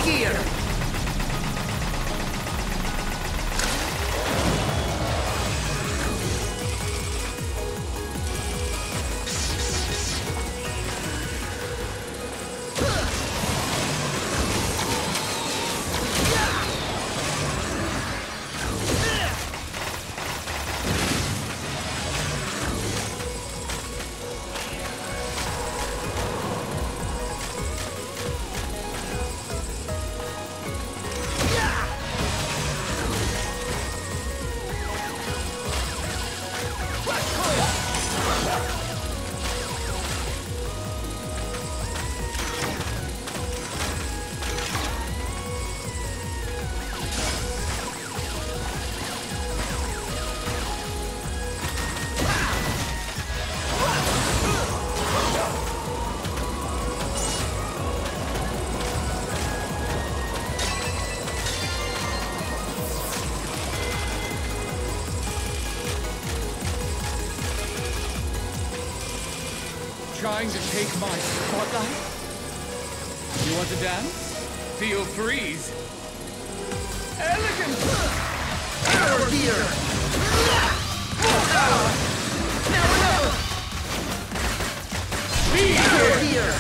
Gear! Trying to take my spotlight? You want to dance? Feel freeze. Elegant! Power Gear! Now another! Power Gear!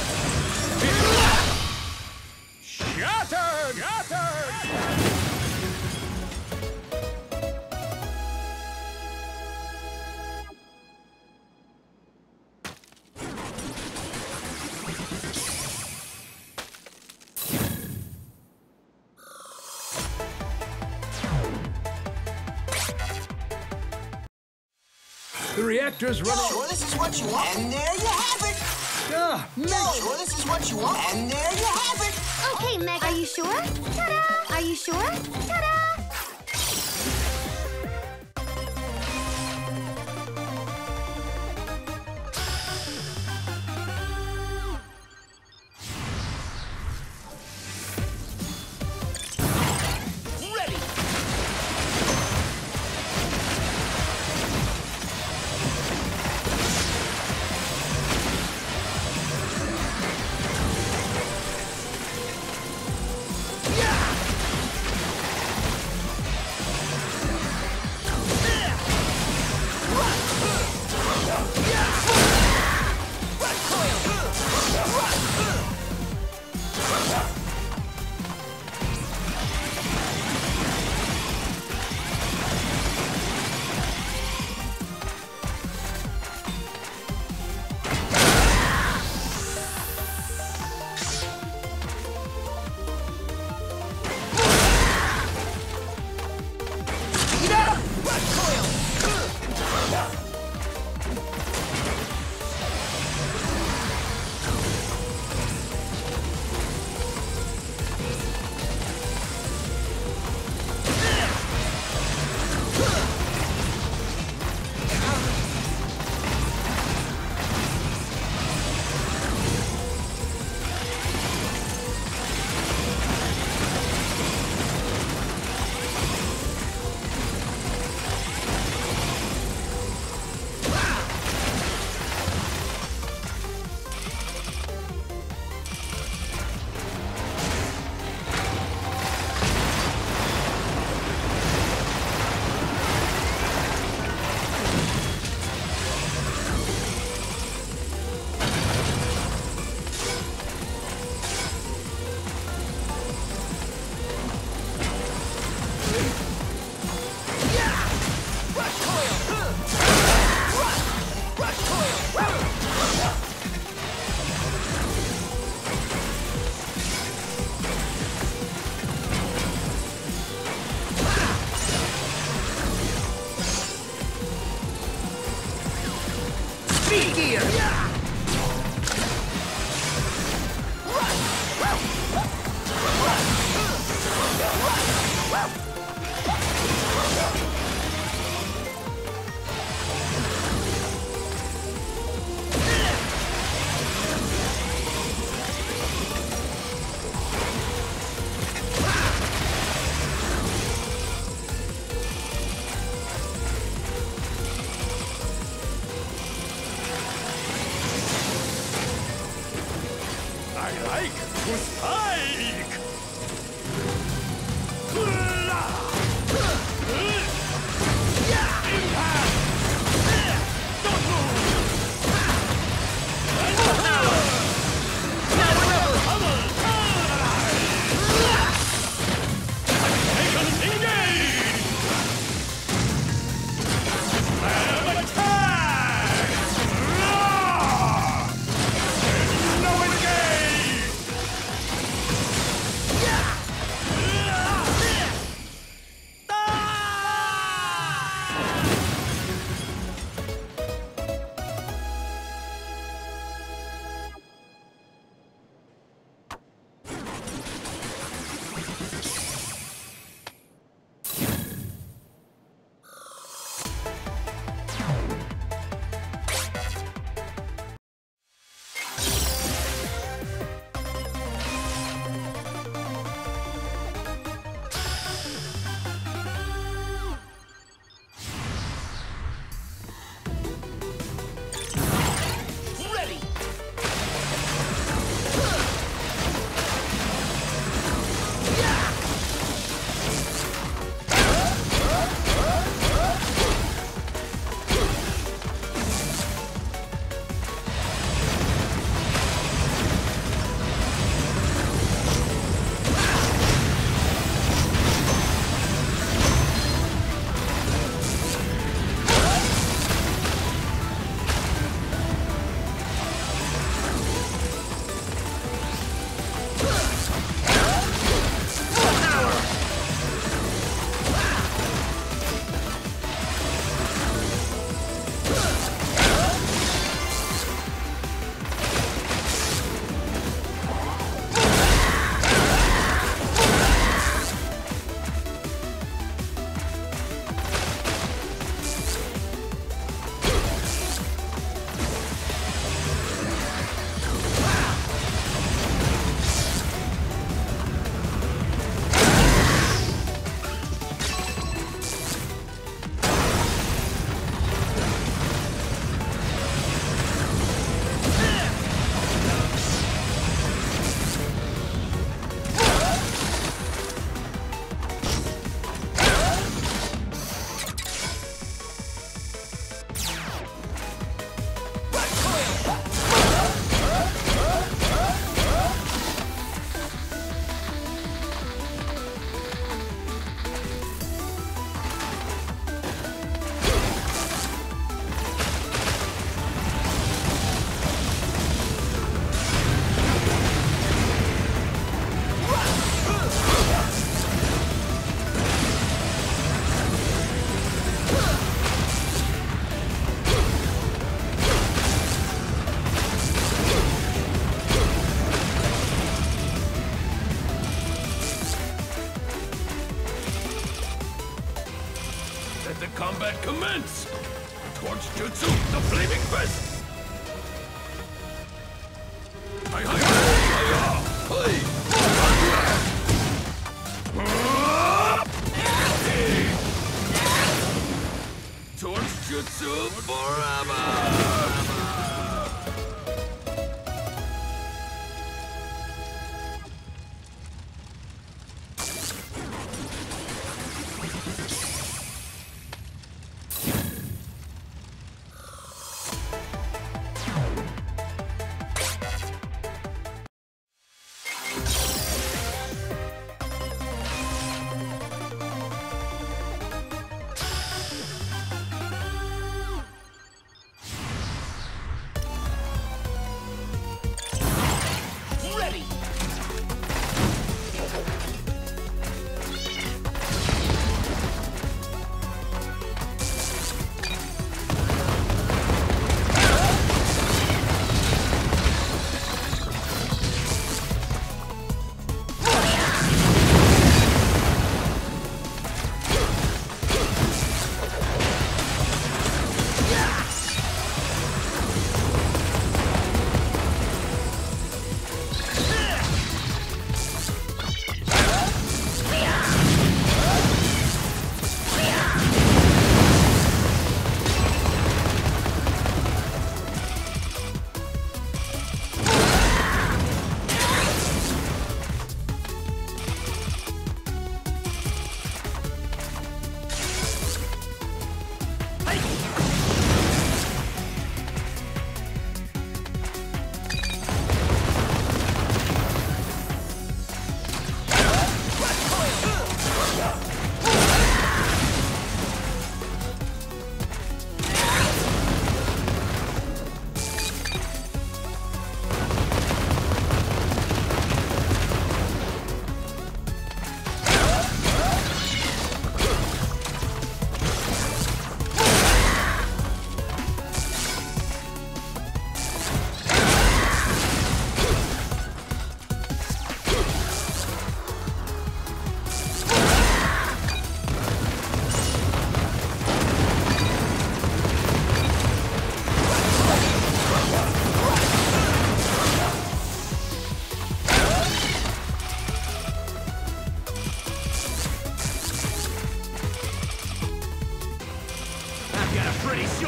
Shattered! Shattered! The reactor's running. Sure this is what you want? And there you have it! Ah, Sure this is what you want? And there you have it! Okay, Meg, are you sure? Ta-da! Are you sure? Ta-da! I like to spike! The combat commence! Torch Jutsu, the Flaming Fist! Hi, hi, hi, hi! Torch Jutsu forever!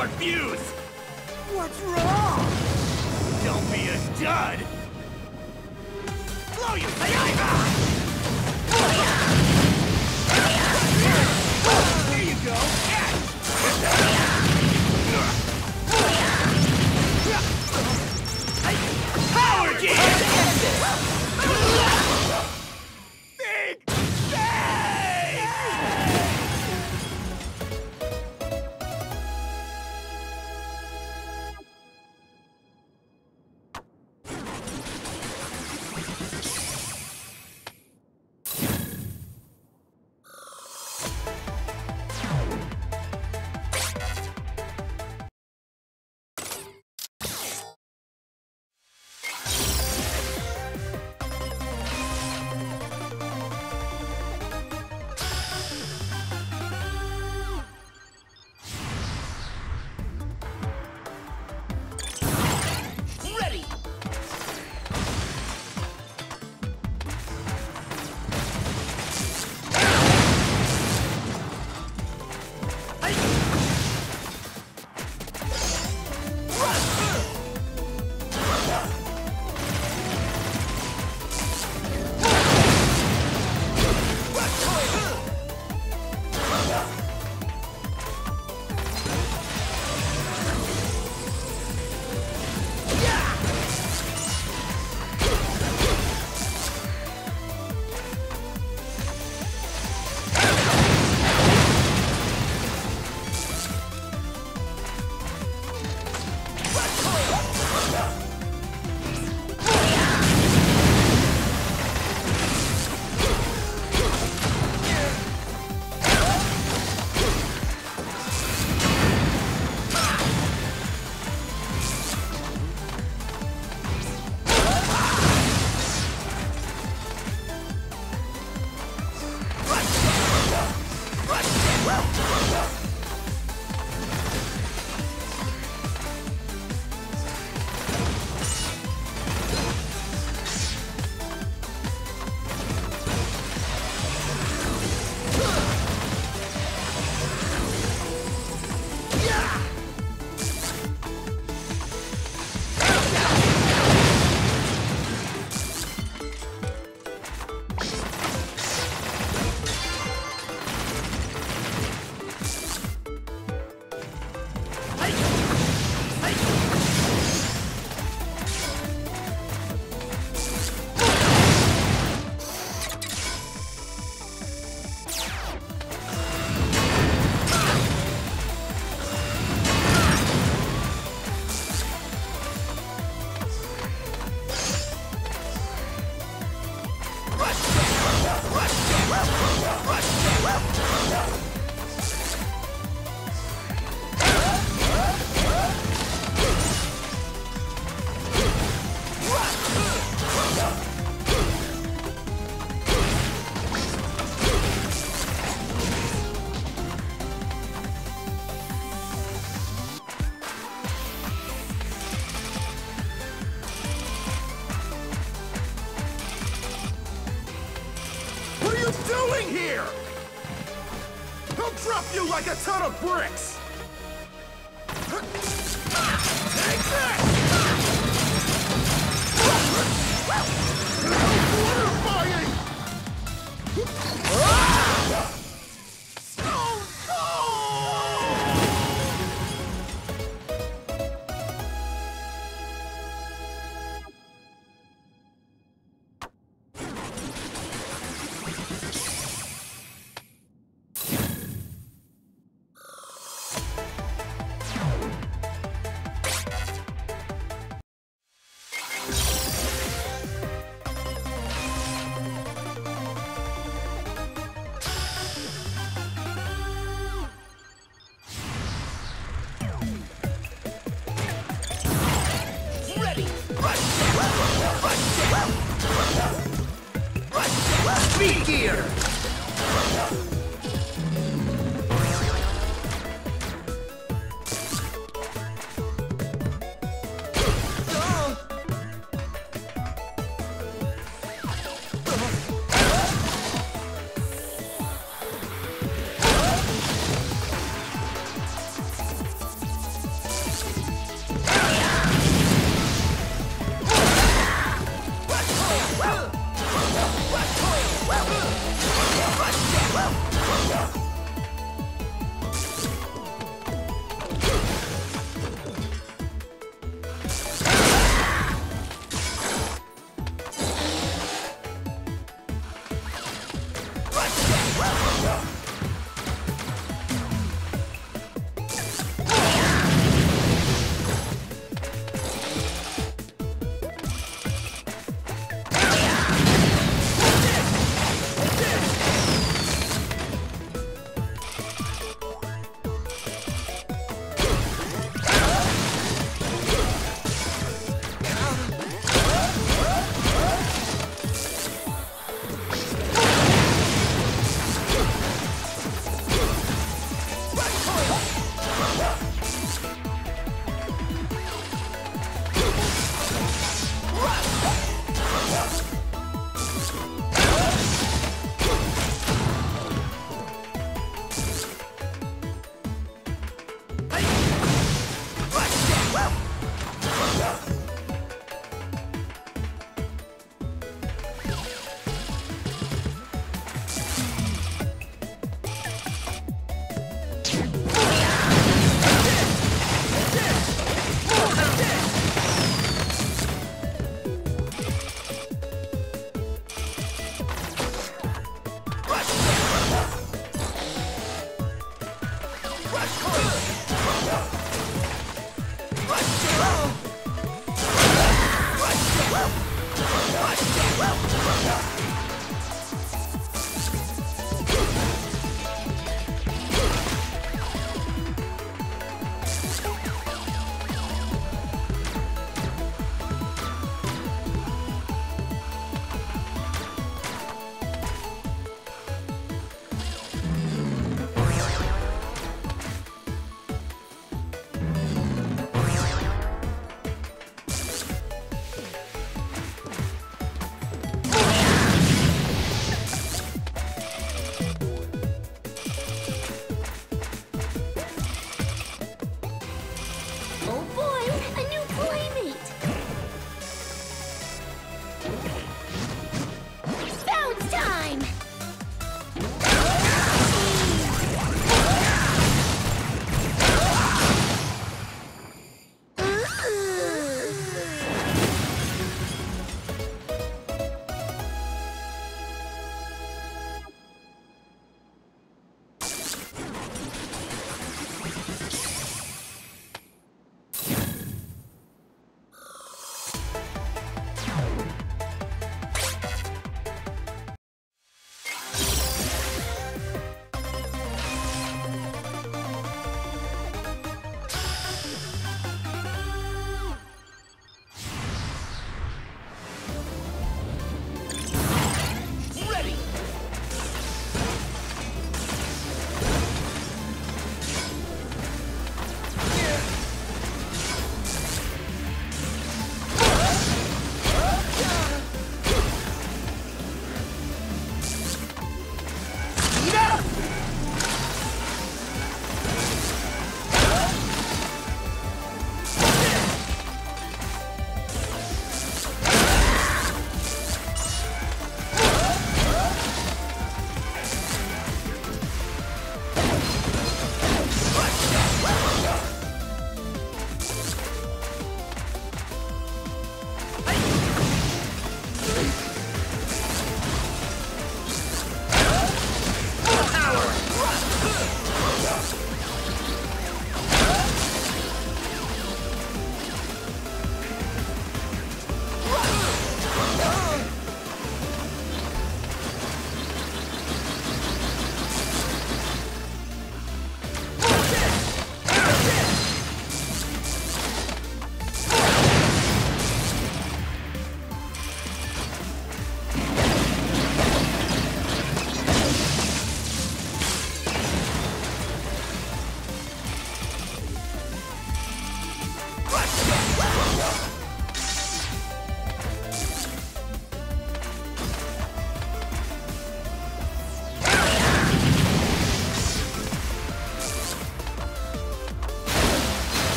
short fuse! What's wrong? Don't be a dud! Blow you saliva! There you go. Power Gear! Big bang! Ready! What are you doing here? He'll drop you like a ton of bricks! Take that! Mortifying! Stone Cold! Speed gear!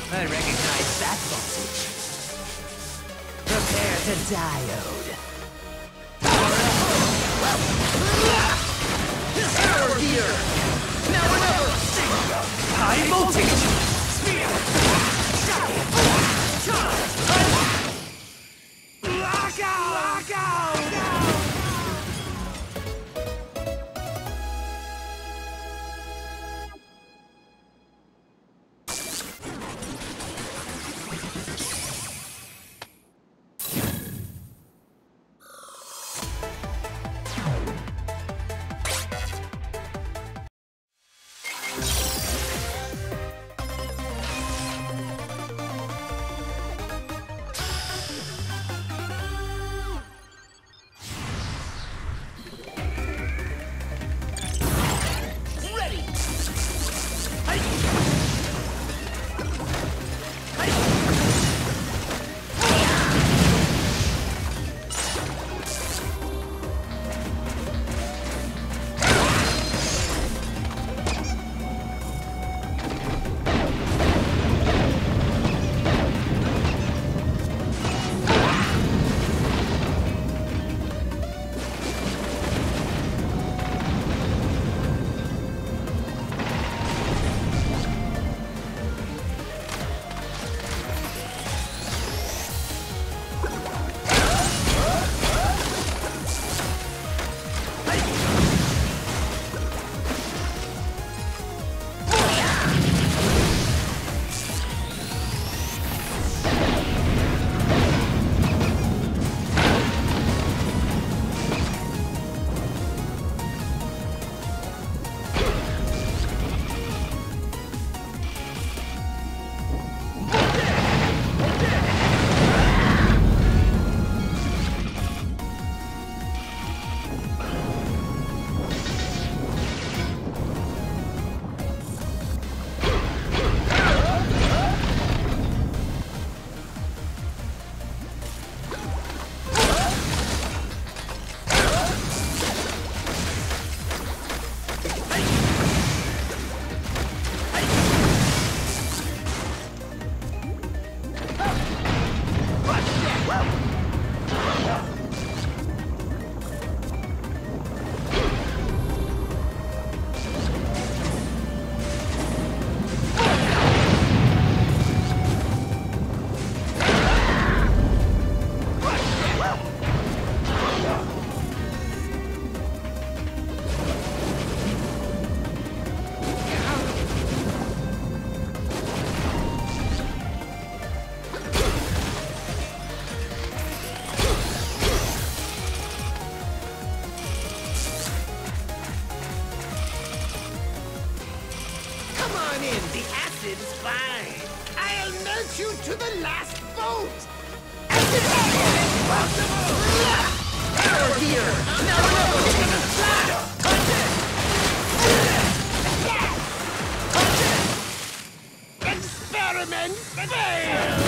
I recognize that voltage. Prepare to diode. Power here! Now another! High voltage! Speed! Lock out! Lock out! Acid's fine. I'll melt you to the last vote. Power here. Now experiment failed.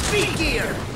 Speed gear!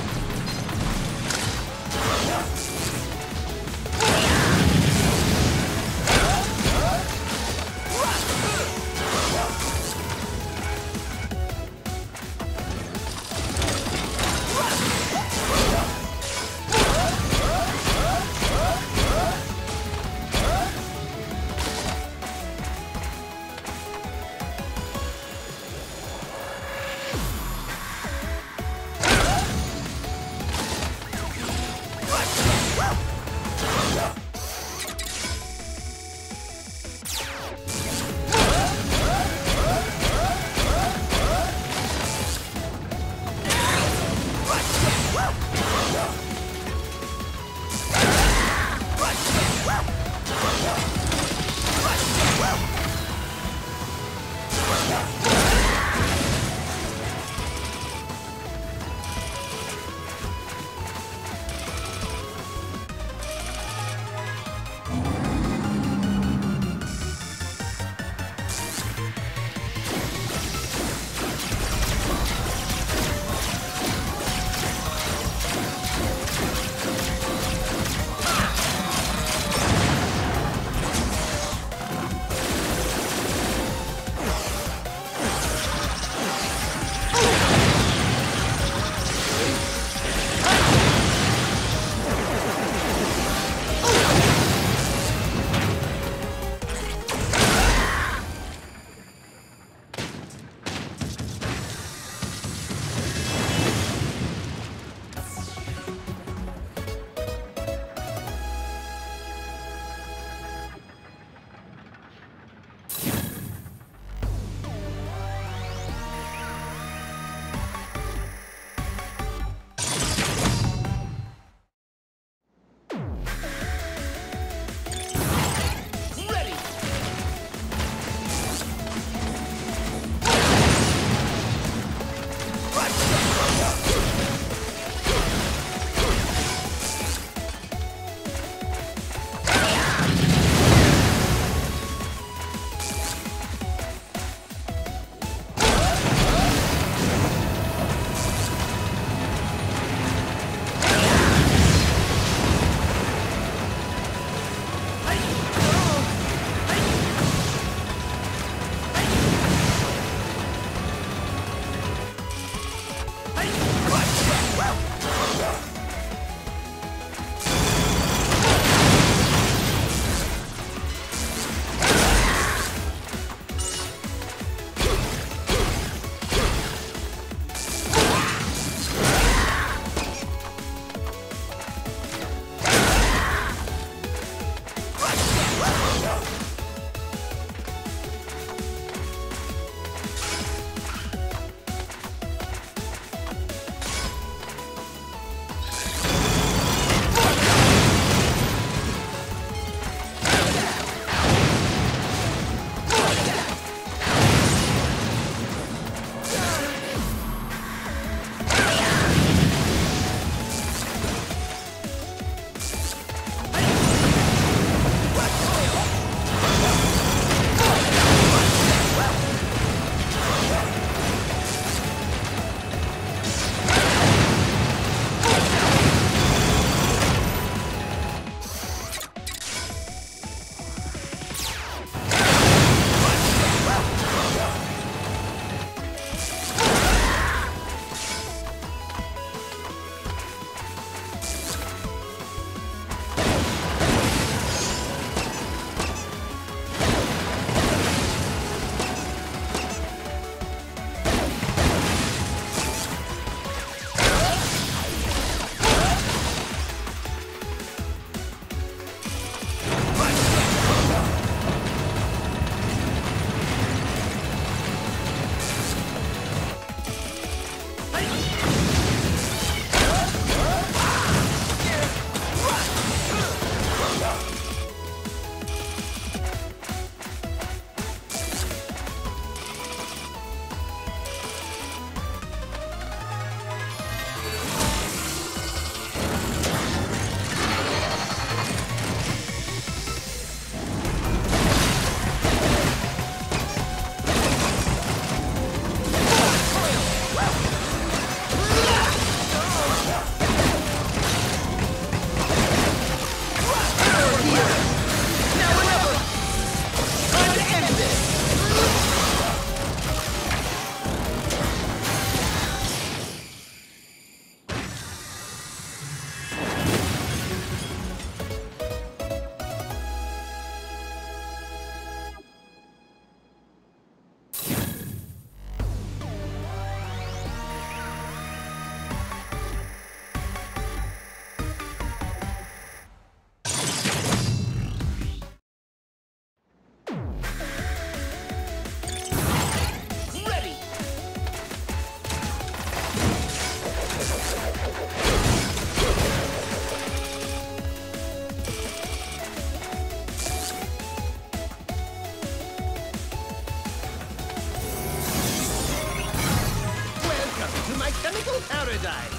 paradise.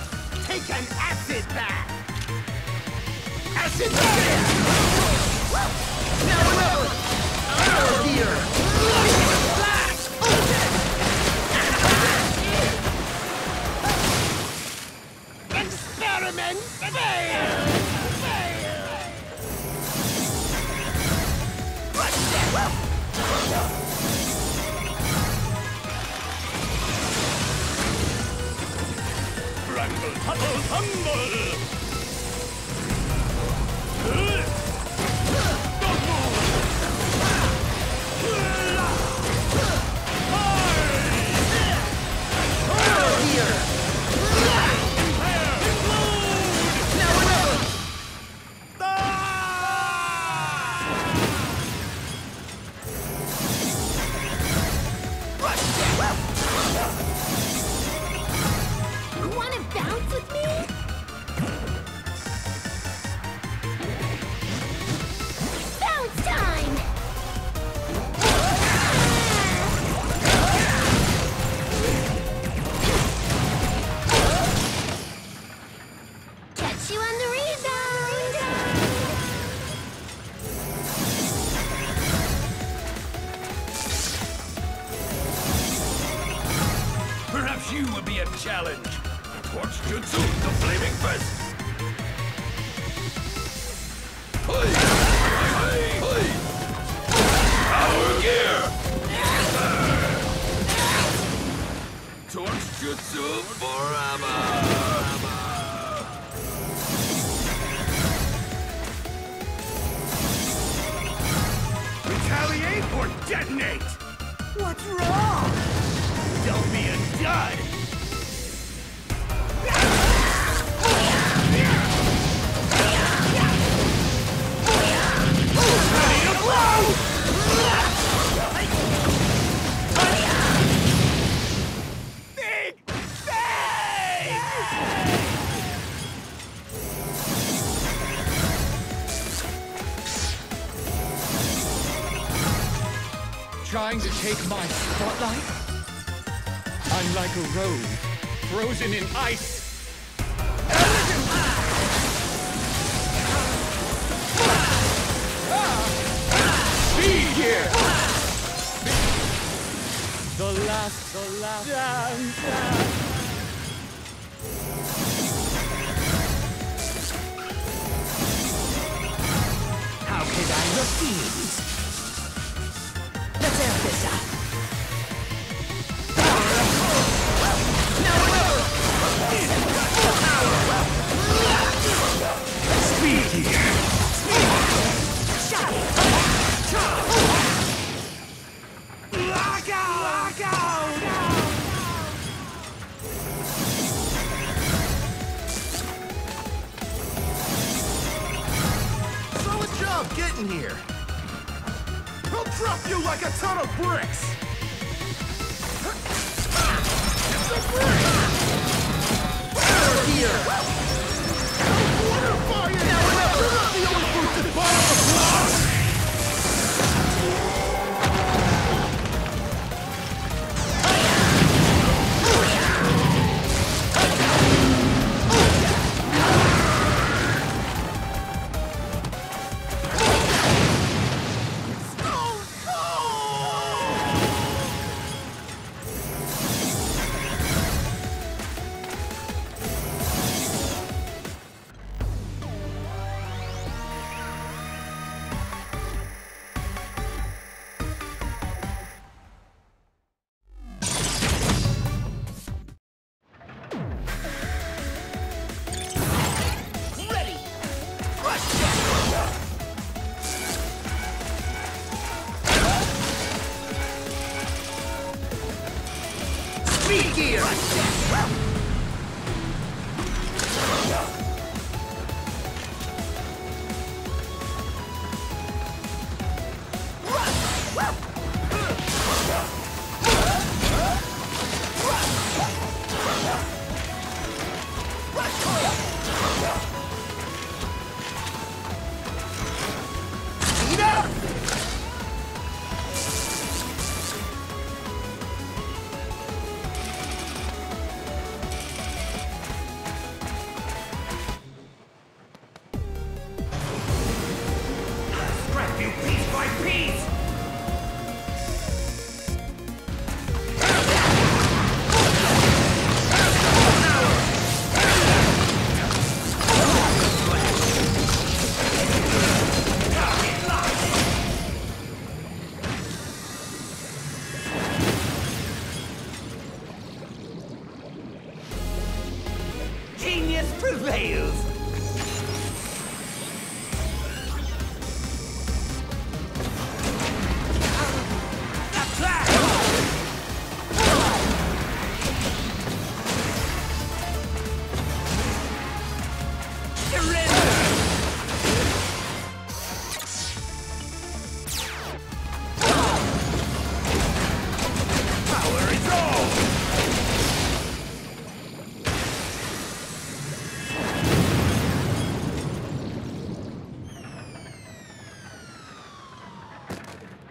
Take an acid bath. Acid bath! Now another! Oh dear! Experiment failed! Rumble, tumble, tumble! Wanna bounce with me? Bounce time! Catch you on the rebound! Perhaps you will be a challenge. Torch Jutsu, the Flaming Fist! Hey! Hey! Hey! Power Gear! Torch Jutsu forever! Retaliate or detonate! What's wrong? Don't be a dud! Ready to blow! Big bang! Trying to take my spotlight? I'm like a rose, frozen in ice. Speed here! The last dance. How could I refuse? Let's air this out. Speed here! Lock out! Solid job getting here. He'll drop you like a ton of bricks! It's a brick! Here! Water fire! You're not the only boosted ball on the block! Speed gear! Speed up! prevails.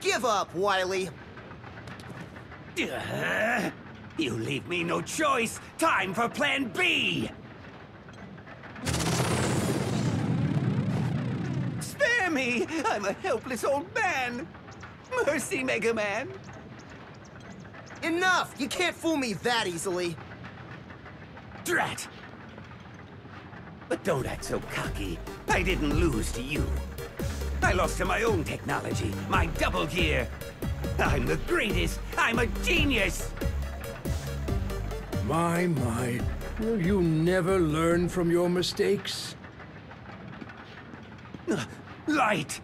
Give up, Wily. You leave me no choice. Time for Plan B. Spare me. I'm a helpless old man. Mercy, Mega Man. Enough! You can't fool me that easily. Drat. But don't act so cocky. I didn't lose to you. I lost to my own technology, my double gear. I'm the greatest. I'm a genius. My. Will you never learn from your mistakes? Light.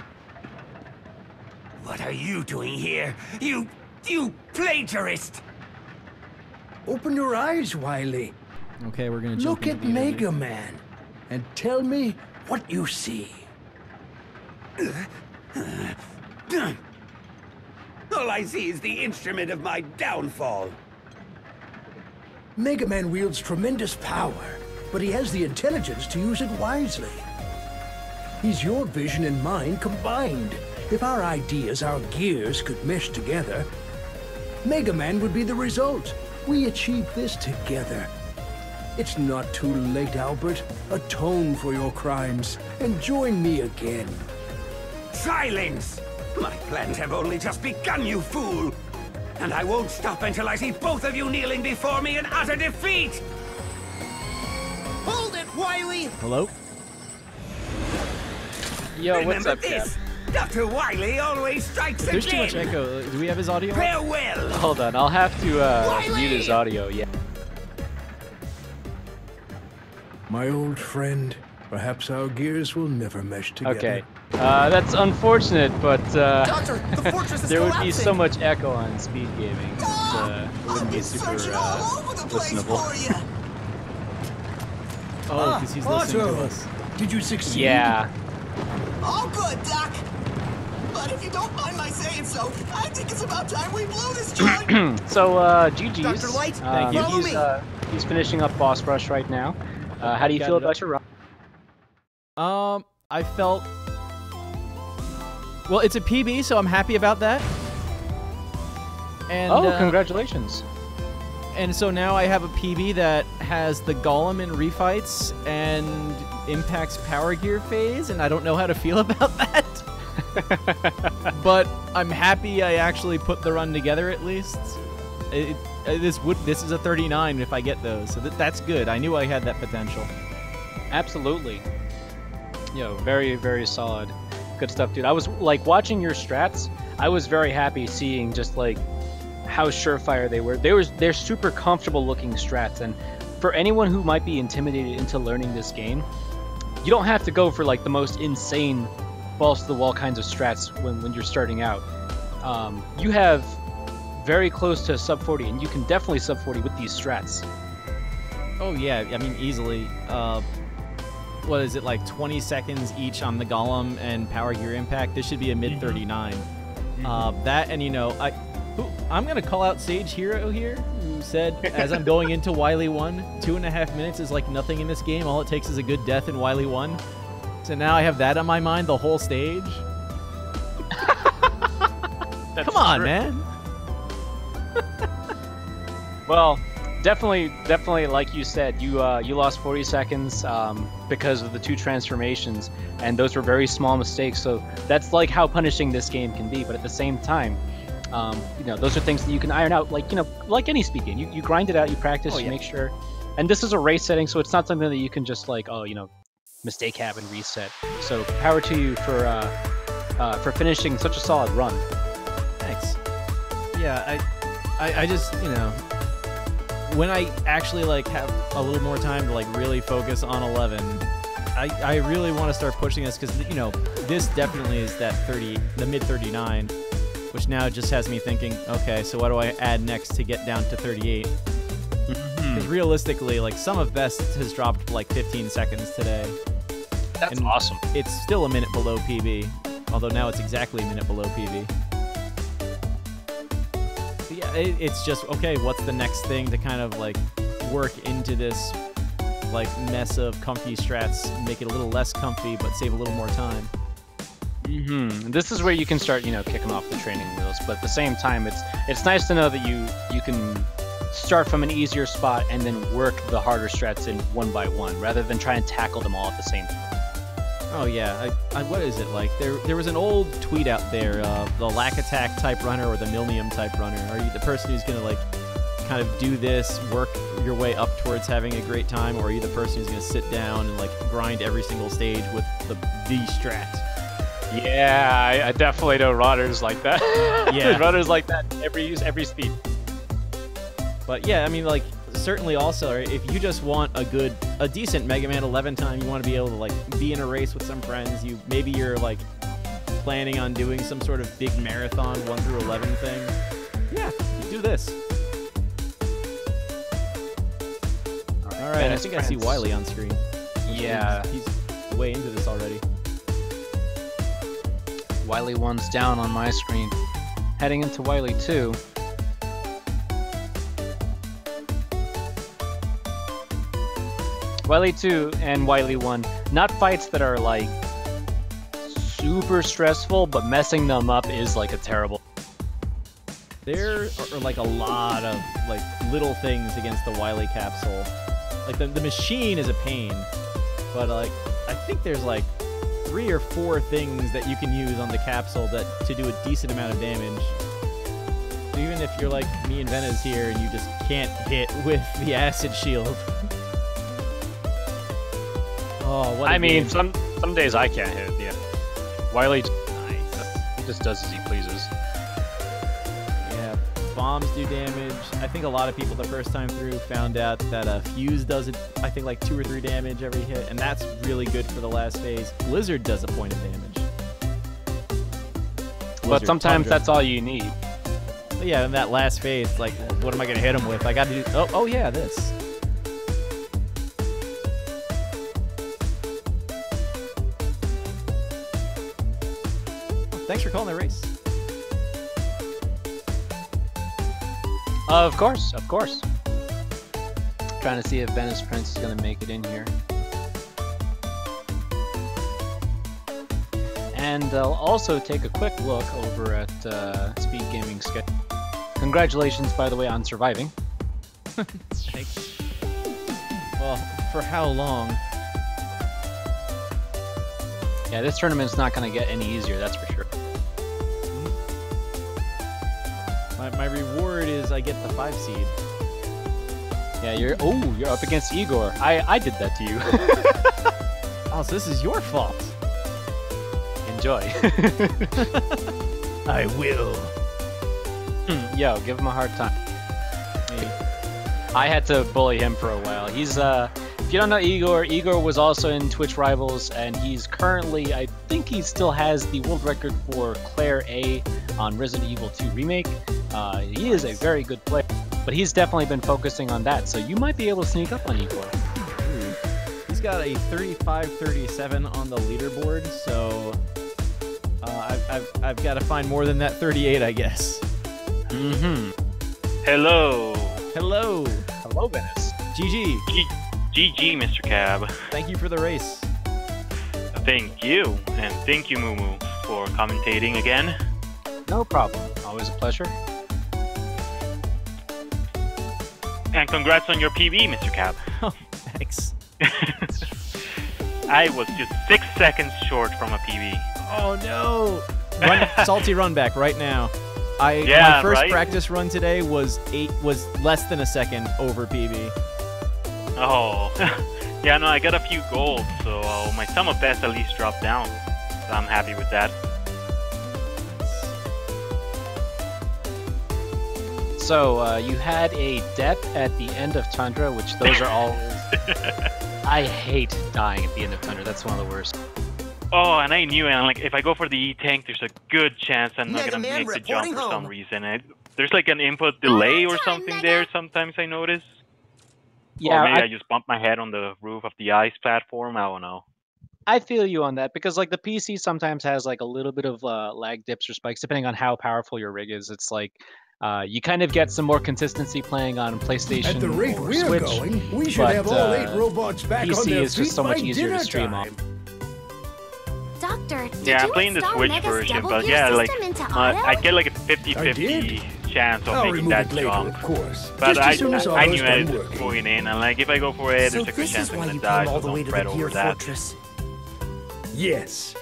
What are you doing here? You plagiarist. Open your eyes, Wily. Okay, we're gonna jump Look into at the Mega Man and tell me what you see. All I see is the instrument of my downfall. Mega Man wields tremendous power, but he has the intelligence to use it wisely. He's your vision and mine combined. If our ideas, our gears, could mesh together, Mega Man would be the result. We achieved this together. It's not too late, Albert. Atone for your crimes and join me again. Silence! My plans have only just begun, you fool! And I won't stop until I see both of you kneeling before me in utter defeat! Hold it, Wily! Hello? Yo, what's Remember up, this? Cap? Dr. Wily always strikes There's too again! much echo. Do we have his audio? Farewell! Hold on, I'll have to Wiley! mute his audio, yeah. My old friend, perhaps our gears will never mesh together. Okay. That's unfortunate, but Doctor, the fortress is there would collapsing. be so much echo on speed gaming that it wouldn't be super listenable. Oh, because he's listening to us. Did you succeed? Yeah. All good, Doc. But if you don't mind my saying so, I think it's about time we blew this joint. So, GG's. Dr. Light, Thank you. follow me. He's finishing up Boss Rush right now. How do you Got feel it about your run? I felt... Well, it's a PB, so I'm happy about that. And, Oh, congratulations. And so now I have a PB that has the Golem in refights and impacts Power Gear phase, and I don't know how to feel about that. But I'm happy I actually put the run together at least. This is a 39 if I get those, so that's good. I knew I had that potential. Absolutely. Yo, very, very solid. Good stuff, dude. I was, like, watching your strats, I was very happy seeing just, like, how surefire they were. They're super comfortable looking strats, and for anyone who might be intimidated into learning this game, you don't have to go for, like, the most insane balls-to-the-wall kinds of strats when you're starting out. You have very close to sub 40, and you can definitely sub 40 with these strats. Oh yeah, I mean easily. What is it, like 20 seconds each on the Golem and Power Gear Impact? This should be a mid 39. That, and you know, I'm gonna call out Sage Hero here, who said as I'm going into Wily 1, 2.5 minutes is like nothing in this game. All it takes is a good death in Wily 1. So now I have that on my mind the whole stage. Come on, man. Well, definitely, like you said, you lost 40 seconds because of the 2 transformations, and those were very small mistakes. So that's like how punishing this game can be. But at the same time, you know, those are things that you can iron out. Like, you know, like any speed game, you grind it out, you practice, you make sure. And this is a race setting, so it's not something that you can just like, oh, you know, mistake happen, reset. So power to you for finishing such a solid run. Thanks. Yeah, I just, you know, when I actually like have a little more time to like really focus on 11, I really want to start pushing this because you know this definitely is that the mid 39, which now just has me thinking, okay, so what do I add next to get down to 38? Because realistically, like some of best has dropped like 15 seconds today. That's awesome. It's still a minute below PB, although now it's exactly a minute below PB. But yeah, it's just, okay, what's the next thing to kind of like work into this like mess of comfy strats, make it a little less comfy, but save a little more time. This is where you can start, you know, kicking off the training wheels. But at the same time, it's nice to know that you can start from an easier spot and then work the harder strats in one by one, rather than try and tackle them all at the same time. Oh yeah, what is it like? There was an old tweet out there, the lack attack type runner or the millennium type runner. Are you the person who's gonna like kind of do this, work your way up towards having a great time, or are you the person who's gonna sit down and like grind every single stage with the strat? Yeah, I definitely know runners like that. Yeah, runners like that every speed. But yeah, I mean, like certainly also if you just want a decent Mega Man 11 time, you want to be able to like be in a race with some friends. Maybe you're like planning on doing some sort of big marathon 1 through 11 thing. Yeah, you do this. All right, I think I see Wily on screen. Yeah, he's way into this already. Wily 1's down on my screen. Heading into Wily 2. Wily 2 and Wily 1, not fights that are like super stressful, but messing them up is like a terrible. There are like a lot of like little things against the Wily capsule. Like the machine is a pain, but like I think there's like 3 or 4 things that you can use on the capsule to do a decent amount of damage. So even if you're like me and Venez here and you just can't hit with the acid shield. Oh, what I mean, some days I can't hit. Yeah, Wily, nice. He just does as he pleases. Yeah, bombs do damage. I think a lot of people the first time through found out that Fuse does it. I think like 2 or 3 damage every hit, and that's really good for the last phase. Blizzard does a point of damage. But sometimes that's all you need. But yeah, in that last phase, like, what am I gonna hit him with? I got to do. Oh yeah, this. Thanks for calling the race. Of course, of course. Trying to see if Venice Prince is going to make it in here. And I'll also take a quick look over at Speed Gaming schedule. Congratulations, by the way, on surviving. Thanks. Well, for how long? Yeah, this tournament's not going to get any easier, that's for sure. My reward is I get the 5 seed. Yeah, you're up against Igor. I did that to you. Oh, so this is your fault. Enjoy. I will. Yo, give him a hard time. I had to bully him for a while. He's if you don't know Igor was also in Twitch Rivals, and he's currently, I think he still has the world record for Claire A on Resident Evil 2 Remake. He is a very good player, but he's definitely been focusing on that, so you might be able to sneak up on Igor. Ooh. He's got a 35-37 on the leaderboard, so I've got to find more than that 38, I guess. Hello. Hello. Hello, Venice. GG. GG, Mr. Cab. Thank you for the race. Thank you, and thank you, Moo for commentating again. No problem. Always a pleasure. And congrats on your PB, Mr. Cab. Oh, thanks. I was just 6 seconds short from a PB. Oh no! Salty run back right now. My first practice run today was less than a second over PB. Oh, yeah, no, I got a few golds, so my sum of best at least dropped down. So I'm happy with that. So you had a death at the end of Tundra, which those are all. I hate dying at the end of Tundra. That's one of the worst. Oh, and I knew it. Like, if I go for the E-tank, there's a good chance I'm not Mega gonna Man make the jump reporting for some home. reason. There's like an input delay or something there. Sometimes I notice. Yeah, or maybe I just bump my head on the roof of the ice platform. I don't know. I feel you on that because like the PC sometimes has like a little bit of lag dips or spikes depending on how powerful your rig is. It's like you kind of get some more consistency playing on PlayStation At the rate or we're Switch, going, we should but, have all 8 robots back PC on their is just feet so much by easier to dinner stream time. on. Doctor, did Yeah, I'm you playing the install Switch Mega's version, double but gear yeah, like system into auto? I get like a 50-50 chance of I'll making remove that it later, jump. of course. But Just as soon as I auto's knew done it working. going in, and like if I go for it, So there's a good this chance is I'm why gonna you die. came all So the way don't to fret the over Gear that. Fortress. Yes.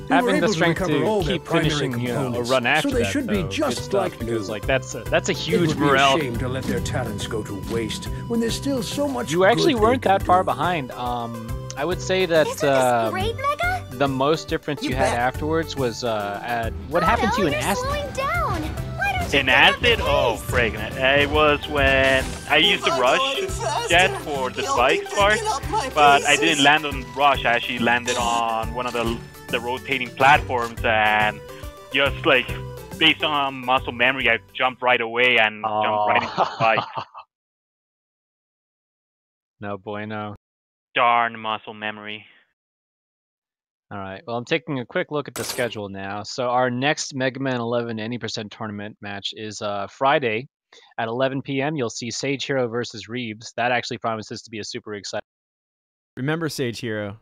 We Having were the able strength recover all to their keep primary finishing, you know, a components, run after so they that, should though, be good just stuff, like because new. like that's a It huge would be morale. a shame to let their talents go to waste when there's still so much. You actually good weren't they can that far do. behind. I would say that Isn't this great, Mega? the most difference you had afterwards was what happened to you in you're Acid. slowing down. Why don't you In pick up the acid, oh pace? friggin' it was when I used the rush jet for the spikes part, but I didn't land on rush. I actually landed on one of the rotating platforms, and just like based on muscle memory, I jumped right away and jumped right into the spike. No bueno. Darn muscle memory. All right. Well, I'm taking a quick look at the schedule now. So our next Mega Man 11 80% tournament match is Friday at 11 p.m. You'll see Sage Hero versus Reeves. That actually promises to be a super exciting. Remember, Sage Hero,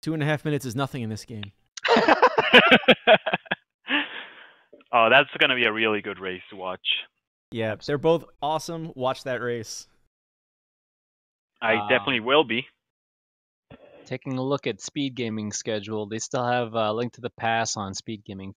2.5 minutes is nothing in this game. Oh, that's gonna be a really good race to watch. Yeah, they're both awesome. Watch that race. I definitely will be. Taking a look at Speed Gaming's schedule, they still have Link to the Past on Speed Gaming